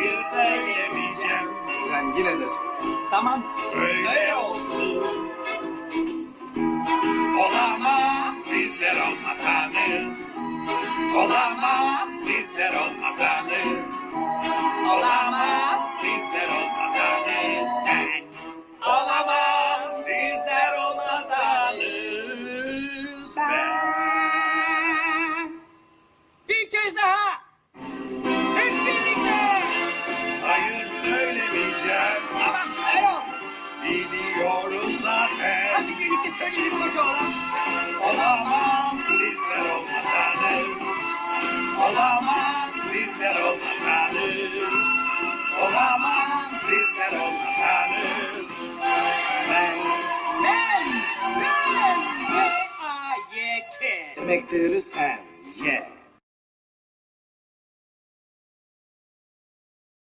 Hayır söylemeyeceğim. Sen yine de söyle. Tamam. Öyle olsun. Olamam sizler olmasanız. Olamam sizler olmasanız. Olamam sizler olmasanız. Ben olamam sizler olmasanız. Ben. Bir kez daha. Hep birlikte. Hayır söylemeyeceğim. Tamam, öyle olsun. Biliyoruz zaten. Hadi birlikte söyleyelim bakalım. Olamam sizler olmasanız. Olamam sizler olmasanız. Olamam sizler olmasanız. Ben Ben. V-A-Y-K. Demektir sen ye.